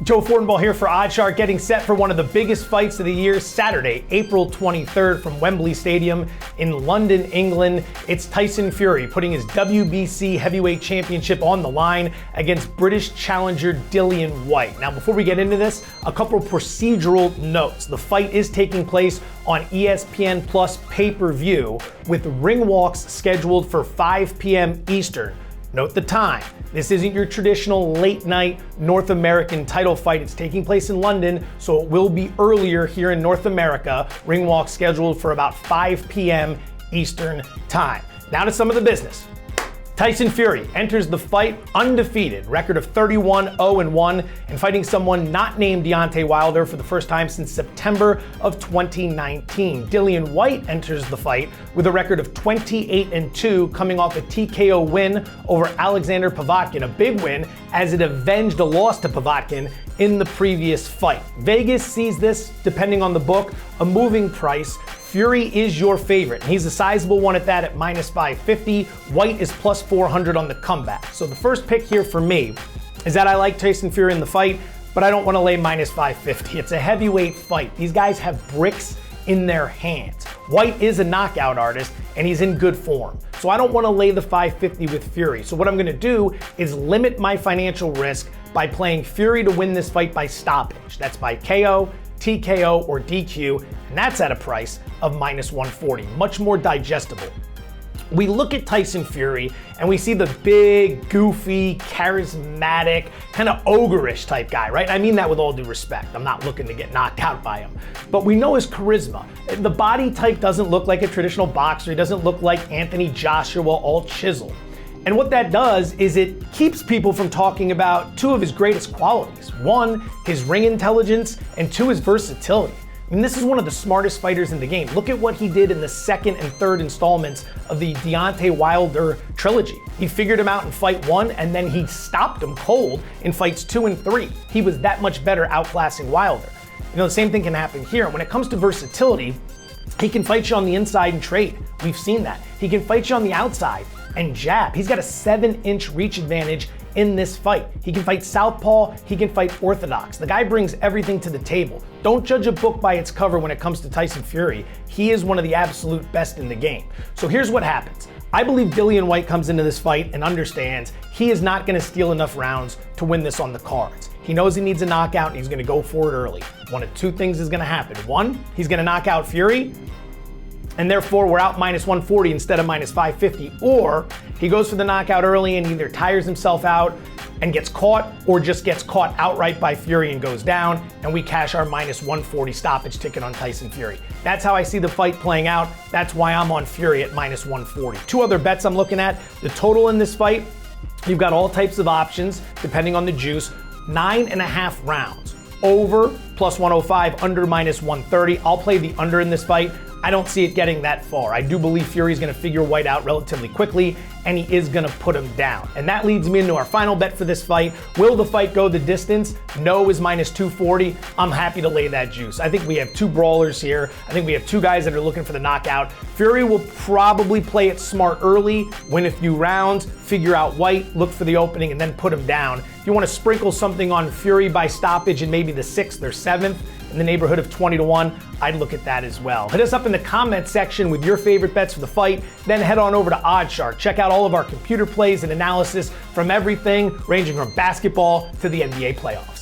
Joe Fortenbaugh here for OddsShark, getting set for one of the biggest fights of the year, Saturday, April 23rd from Wembley Stadium in London, England. It's Tyson Fury putting his WBC heavyweight championship on the line against British challenger Dillian Whyte. Now, before we get into this, a couple procedural notes. The fight is taking place on ESPN Plus pay-per-view with ring walks scheduled for 5 p.m. Eastern. Note the time. This isn't your traditional late night North American title fight. It's taking place in London, so it will be earlier here in North America. Ring walk scheduled for about 5 p.m. Eastern time. Now to some of the business. Tyson Fury enters the fight undefeated, record of 31-0-1, and fighting someone not named Deontay Wilder for the first time since September of 2019. Dillian Whyte enters the fight with a record of 28-2, coming off a TKO win over Alexander Povetkin, a big win as it avenged a loss to Povetkin in the previous fight. Vegas sees this, depending on the book, a moving price. Fury is your favorite. He's a sizable one at that at minus 550. Whyte is plus 400 on the comeback. So the first pick here for me is that I like Tyson Fury in the fight, but I don't want to lay minus 550. It's a heavyweight fight. These guys have bricks in their hands. Whyte is a knockout artist, and he's in good form. So I don't want to lay the 550 with Fury. So what I'm going to do is limit my financial risk by playing Fury to win this fight by stoppage. That's by KO, TKO, or DQ, and that's at a price of minus 140, much more digestible. We look at Tyson Fury and we see the big, goofy, charismatic, kind of ogreish type guy, right? I mean that with all due respect. I'm not looking to get knocked out by him. But we know his charisma. The body type doesn't look like a traditional boxer. He doesn't look like Anthony Joshua, all chiseled. And what that does is it keeps people from talking about two of his greatest qualities. One, his ring intelligence, and two, his versatility. I mean, this is one of the smartest fighters in the game. Look at what he did in the second and third installments of the Deontay Wilder trilogy. He figured him out in fight 1, and then he stopped him cold in fights 2 and 3. He was that much better outclassing Wilder. You know, the same thing can happen here. When it comes to versatility, he can fight you on the inside and trade. We've seen that. He can fight you on the outside and jab. He's got a 7-inch reach advantage in this fight. He can fight southpaw, he can fight orthodox. The guy brings everything to the table. Don't judge a book by its cover when it comes to Tyson Fury. He is one of the absolute best in the game. So here's what happens. I believe Dillian Whyte comes into this fight and understands he is not going to steal enough rounds to win this on the cards. He knows he needs a knockout and he's going to go for it early. One of two things is going to happen. One, he's going to knock out Fury, and therefore we're out minus 140 instead of minus 550, or he goes for the knockout early and either tires himself out and gets caught, or just gets caught outright by Fury and goes down, and we cash our minus 140 stoppage ticket on Tyson Fury. That's how I see the fight playing out. That's why I'm on Fury at minus 140. Two other bets I'm looking at. The total in this fight, you've got all types of options depending on the juice. 9.5 rounds. Over plus 105, under minus 130. I'll play the under in this fight. I don't see it getting that far. I do believe Fury's going to figure Whyte out relatively quickly, and he is going to put him down. And that leads me into our final bet for this fight. Will the fight go the distance? No is minus 240. I'm happy to lay that juice. I think we have two brawlers here. I think we have two guys that are looking for the knockout. Fury will probably play it smart early, win a few rounds, figure out Whyte, look for the opening, and then put him down. If you want to sprinkle something on Fury by stoppage in maybe the 6th or 7th, in the neighborhood of 20-1, I'd look at that as well. Hit us up in the comment section with your favorite bets for the fight, then head on over to OddsShark. Check out all of our computer plays and analysis from everything ranging from basketball to the NBA playoffs.